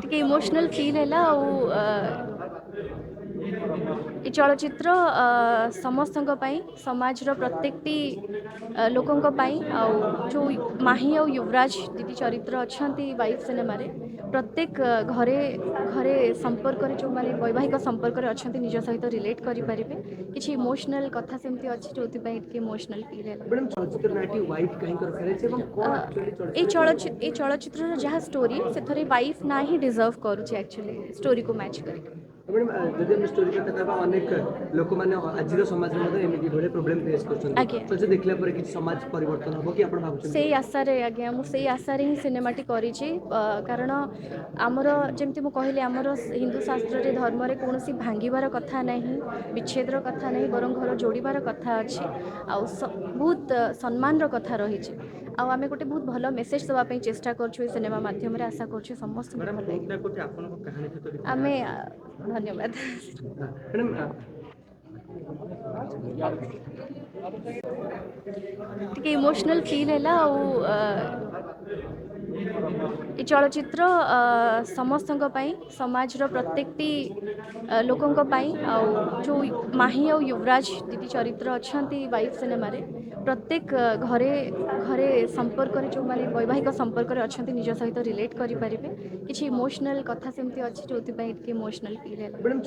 ଟିକେ emotional feel ହେଲା ଆଉ ଏ ଚଳଚ୍ଚିତ୍ର ସମସ୍ତଙ୍କ ପାଇଁ ସମାଜର ପ୍ରତ୍ୟେକଟି ଲୋକଙ୍କ ପାଇଁ ଆଉ ଯେଉଁ ମାହି ଆଉ ୟୁବରାଜ ଦିଦି ଚରିତ୍ର ଅଛନ୍ତି ୱାଇଫ୍ ସିନେମାରେ ପ୍ରତ୍ୟେକ ଘରେ ଘରେ ସମ୍ପର୍କରେ ଯେଉଁମାନେ ବୈବାହିକ ସମ୍ପର୍କରେ ଅଛନ୍ତି ନିଜ ସହିତ ରିଲେଟ୍ କରିପାରିବେ କିଛି ଇମୋସନାଲ କଥା ସେମିତି ଅଛି ଯେଉଁଥିପାଇଁ ଟିକେ ଇମୋସନାଲ ଫିଲ୍ ହେଲା। मैडम चलचित्र नाटी वाइफ कहीं कर रखे एवं कौन एक्चुअली चलचित्र এই চଳଚ୍ଚିତ୍ରର ଯାହା ଷ୍ଟୋରି ସେଥିରେ ୱାଇଫ୍ ନା ହିଁ ଡିଜର୍ଭ କରୁଛି ଆକ୍ଚୁଆଲି ଷ୍ଟୋରିକୁ ମ୍ୟାଚ୍ କରିକି। मैडम जदि हम स्टोरी कथा कहबा अनेक लोक माने आजिर समाज में एमती भाई प्रोब्लेम फेस करछन्ती आज्ञा तो जे देखला पर किसी समाज परिवर्तन हो कि आपण भाबुछन्ती ସେଇ ଆଶାରେ ଆଜ୍ଞା ମୁଁ ସେଇ ଆଶାରେ ହିଁ ସିନେମାଟି କରିଛି କାରଣ ଆମର ଯେମିତି ମୁଁ କହିଲି ଆମର ହିନ୍ଦୁ ଶାସ୍ତ୍ରରେ ଧର୍ମରେ କୌଣସି ଭାଙ୍ଗିବାର କଥା ନାହିଁ ବିଚ୍ଛେଦର କଥା ନାହିଁ ବରଂ ଘର ଯୋଡ଼ିବାର କଥା ଅଛି ଆଉ ବହୁତ ସମ୍ମାନର କଥା ରହିଛି ଆଉ ଆମେ ଗୋଟେ ବହୁତ ଭଲ ମେସେଜ ଦେବା ପାଇଁ ଚେଷ୍ଟା କରୁଛୁ ଏ ସିନେମା ମାଧ୍ୟମରେ ଆଶା କରୁଛୁ ସମସ୍ତଙ୍କୁ ଭଲ ଲାଗିବ ଆମେ ଧନ୍ୟବାଦ मैडम ଟିକେ ଇମୋସନାଲ ଫିଲ୍ ହେଲା ଆଉ ଏ ଚଳଚ୍ଚିତ୍ର ସମସ୍ତଙ୍କ ପାଇଁ ସମାଜର ପ୍ରତ୍ୟେକଟି ଲୋକଙ୍କ ପାଇଁ ଆଉ ଯେଉଁ ମାହି ଆଉ ୟୁବରାଜ ଦିଦି ଚରିତ୍ର ଅଛନ୍ତି ୱାଇଫ୍ ସିନେମାରେ ପ୍ରତ୍ୟେକ ଘରେ ଘରେ ସମ୍ପର୍କରେ ଯେଉଁମାନେ ବୈବାହିକ ସମ୍ପର୍କରେ ଅଛନ୍ତି ନିଜ ସହିତ ରିଲେଟ୍ କରିପାରିବେ କିଛି ଇମୋସନାଲ କଥା ସେମିତି ଅଛି ଯେଉଁଥିପାଇଁ ଟିକେ ଇମୋସନାଲ ଫିଲ୍ ହେଲା। मैडम